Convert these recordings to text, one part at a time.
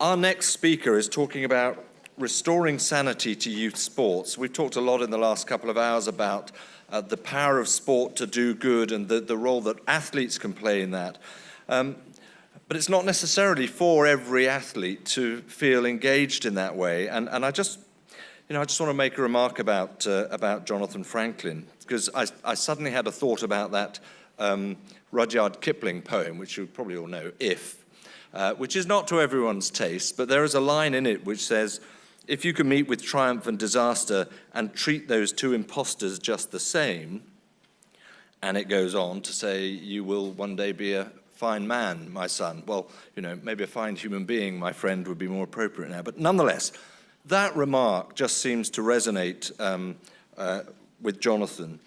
Our next speaker is talking about restoring sanity to youth sports. We've talked a lot in the last couple of hours about the power of sport to do good and the role that athletes can play in that. But it's not necessarily for every athlete to feel engaged in that way. And I just want to make a remark about Jonathan Franklin, because I suddenly had a thought about that Rudyard Kipling poem, which you probably all know, If, which is not to everyone's taste, but there is a line in it which says, if you can meet with triumph and disaster and treat those two impostors just the same, and it goes on to say, you will one day be a fine man, my son. Well, maybe a fine human being, my friend, would be more appropriate now. But nonetheless, that remark just seems to resonate with Jonathan.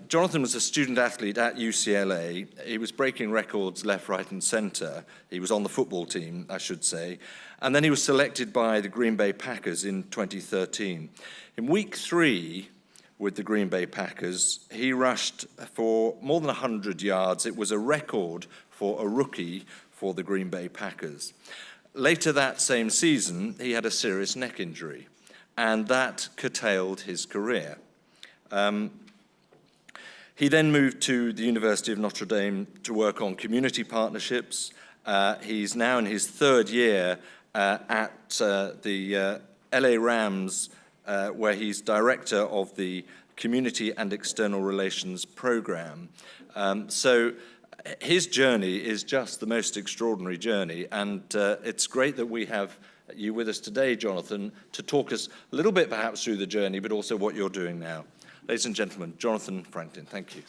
Jonathan was a student athlete at UCLA. He was breaking records left, right, and center. He was on the football team, I should say. And then he was selected by the Green Bay Packers in 2013. In week 3 with the Green Bay Packers, he rushed for more than 100 yards. It was a record for a rookie for the Green Bay Packers. Later that same season, he had a serious neck injury, and that curtailed his career. He then moved to the University of Notre Dame to work on community partnerships. He's now in his 3rd year at the LA Rams, where he's director of the Community and External Relations program. So his journey is just the most extraordinary journey, and it's great that we have you with us today, Jonathan, to talk us a little bit perhaps through the journey, but also what you're doing now. Ladies and gentlemen, Jonathan Franklin, thank you.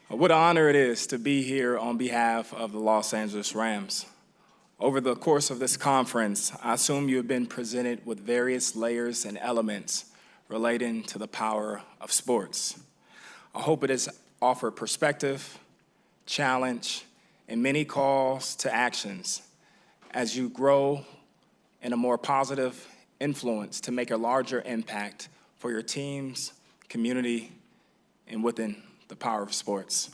What an honor it is to be here on behalf of the Los Angeles Rams. Over the course of this conference, I assume you have been presented with various layers and elements relating to the power of sports. I hope it has offered perspective, challenge, and many calls to actions as you grow in a more positive influence to make a larger impact for your teams, community, and within the power of sports.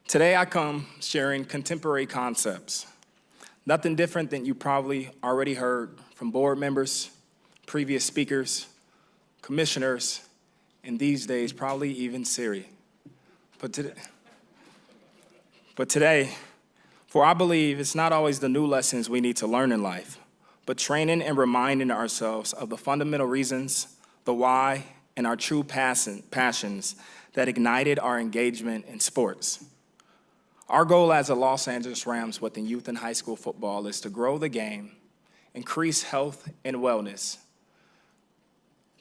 Today I come sharing contemporary concepts, nothing different than you probably already heard from board members, previous speakers, commissioners, and these days probably even Siri. But today, for I believe it's not always the new lessons we need to learn in life, but training and reminding ourselves of the fundamental reasons, the why, and our true passions that ignited our engagement in sports. Our goal as the Los Angeles Rams within youth and high school football is to grow the game, increase health and wellness,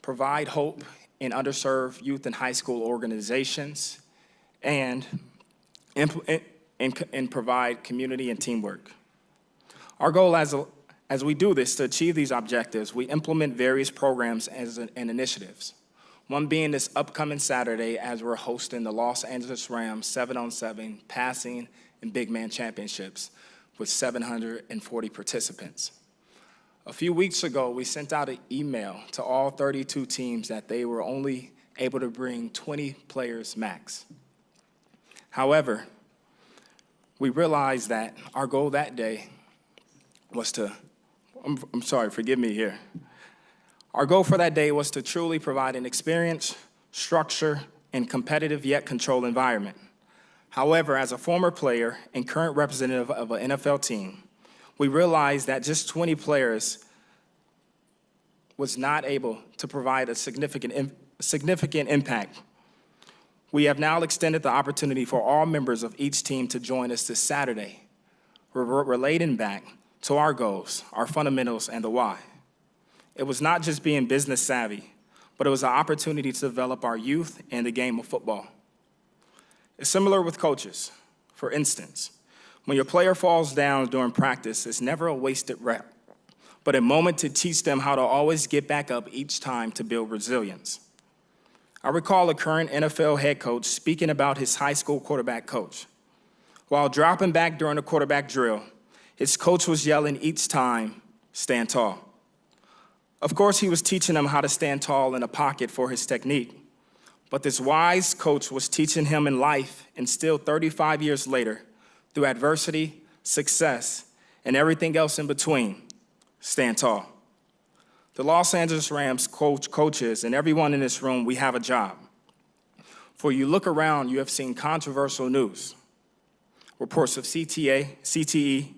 provide hope in underserved youth and high school organizations, and provide community and teamwork. Our goal as we do this, to achieve these objectives, we implement various programs and initiatives. One being this upcoming Saturday as we're hosting the Los Angeles Rams 7-on-7 passing and big man championships with 740 participants. A few weeks ago, we sent out an email to all 32 teams that they were only able to bring 20 players max. However, we realized that our goal that day was to, I'm sorry, forgive me here. Our goal for that day was to truly provide an experience, structure, and competitive yet controlled environment. However, as a former player and current representative of an NFL team, we realized that just 20 players was not able to provide a significant impact. We have now extended the opportunity for all members of each team to join us this Saturday, relating back to our goals, our fundamentals, and the why. It was not just being business savvy, but it was an opportunity to develop our youth and the game of football. It's similar with coaches. For instance, when your player falls down during practice, it's never a wasted rep, but a moment to teach them how to always get back up each time to build resilience. I recall a current NFL head coach speaking about his high school quarterback coach. While dropping back during a quarterback drill, his coach was yelling each time, "Stand tall." Of course, he was teaching him how to stand tall in a pocket for his technique, But this wise coach was teaching him in life, and still 35 years later, through adversity, success, and everything else in between, stand tall. The Los Angeles Rams coaches and everyone in this room, we have a job. For you look around, you have seen controversial news, reports of CTE,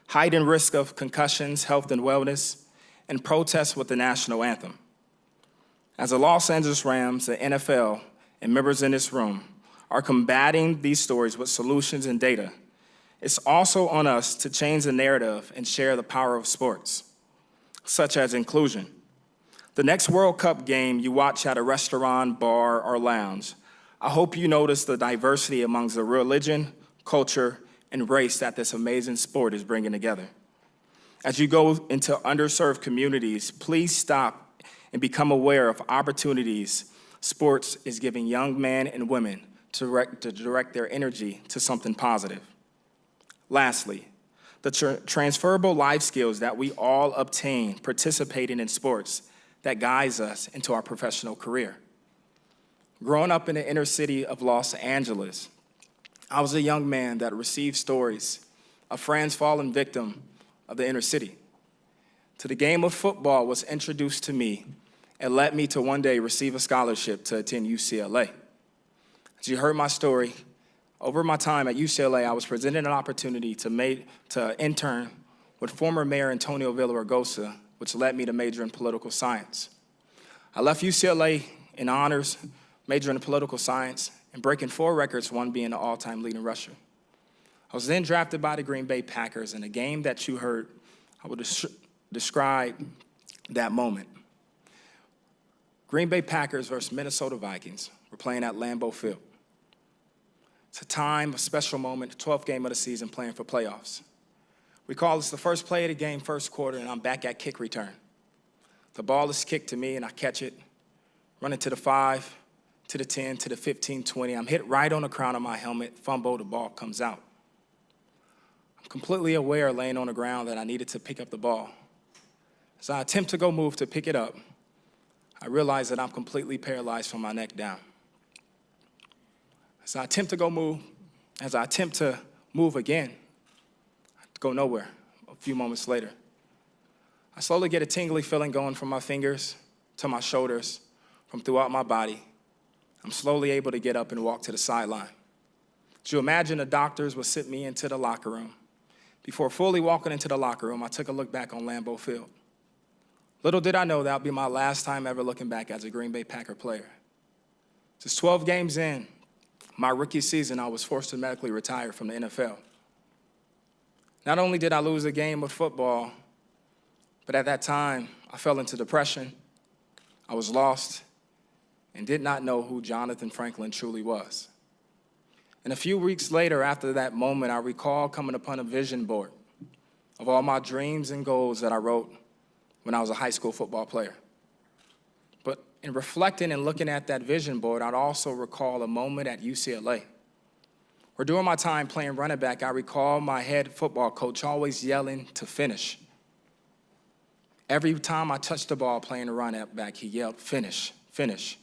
heightened risk of concussions, health and wellness, and protests with the national anthem. As the Los Angeles Rams, the NFL, and members in this room are combating these stories with solutions and data, it's also on us to change the narrative and share the power of sports, such as inclusion. The next World Cup game you watch at a restaurant, bar, or lounge, I hope you notice the diversity amongst the religion, culture, and race that this amazing sport is bringing together. As you go into underserved communities, please stop and become aware of opportunities sports is giving young men and women to direct their energy to something positive. Lastly, the transferable life skills that we all obtain participating in sports that guides us into our professional career. Growing up in the inner city of Los Angeles, I was a young man that received stories of friends falling victim of the inner city. To the game of football was introduced to me and led me to one day receive a scholarship to attend UCLA. As you heard my story, over my time at UCLA, I was presented an opportunity to intern with former Mayor Antonio Villaraigosa, which led me to major in political science. I left UCLA in honors, majoring in political science, and breaking 4 records, one being the all-time leading rusher. I was then drafted by the Green Bay Packers, and the game that you heard, I would describe that moment. Green Bay Packers versus Minnesota Vikings were playing at Lambeau Field. It's a time, a special moment, the 12th game of the season, playing for playoffs. We call this the first play of the game, first quarter, and I'm back at kick return. The ball is kicked to me, and I catch it, running to the 5, to the 10, to the 15, 20. I'm hit right on the crown of my helmet, fumble, the ball comes out. I'm completely aware, laying on the ground, that I needed to pick up the ball. As I attempt to go move to pick it up, I realize that I'm completely paralyzed from my neck down. As I attempt to move again, I go nowhere. A few moments later, I slowly get a tingly feeling going from my fingers to my shoulders, from throughout my body. I'm slowly able to get up and walk to the sideline. So you imagine the doctors would sit me into the locker room. Before fully walking into the locker room, I took a look back on Lambeau Field. Little did I know that would be my last time ever looking back as a Green Bay Packer player. Just 12 games in, my rookie season, I was forced to medically retire from the NFL. Not only did I lose a game of football, but at that time, I fell into depression, I was lost, and did not know who Jonathan Franklin truly was. And a few weeks later, after that moment, I recall coming upon a vision board of all my dreams and goals that I wrote when I was a high school football player. But in reflecting and looking at that vision board, I'd also recall a moment at UCLA, where during my time playing running back, I recall my head football coach always yelling to finish. Every time I touched the ball playing a running back, he yelled, finish, finish.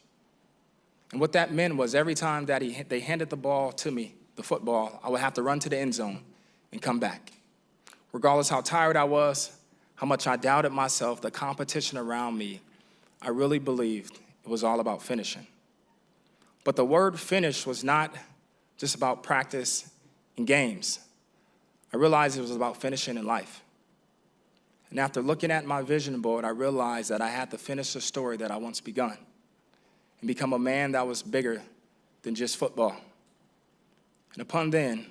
And what that meant was every time that they handed the ball to me, the football, I would have to run to the end zone and come back. Regardless how tired I was, how much I doubted myself, the competition around me, I really believed it was all about finishing. But the word finish was not just about practice and games. I realized it was about finishing in life. And after looking at my vision board, I realized that I had to finish the story that I once begun and become a man that was bigger than just football. And upon then,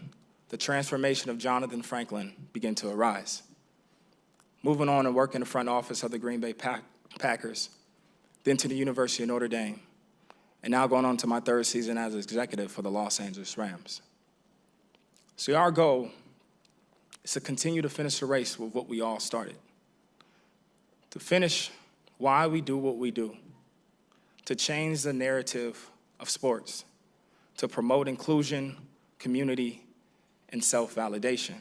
the transformation of Jonathan Franklin began to arise. Moving on and working in the front office of the Green Bay Packers, then to the University of Notre Dame, and now going on to my 3rd season as executive for the Los Angeles Rams. See, our goal is to continue to finish the race with what we all started. To finish why we do what we do. To change the narrative of sports. To promote inclusion, community, and self-validation.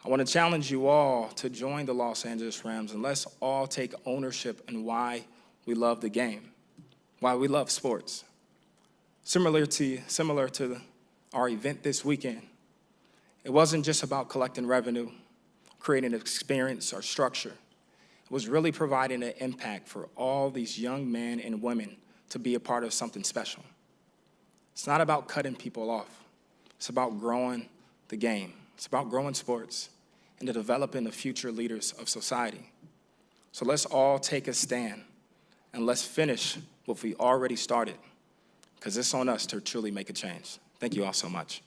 I want to challenge you all to join the Los Angeles Rams, and let's all take ownership in why we love the game, why we love sports. Similar to our event this weekend, it wasn't just about collecting revenue, creating an experience or structure. It was really providing an impact for all these young men and women to be a part of something special. It's not about cutting people off. It's about growing the game. It's about growing sports and to developing the future leaders of society. So let's all take a stand and let's finish what we already started, because it's on us to truly make a change. Thank you all so much.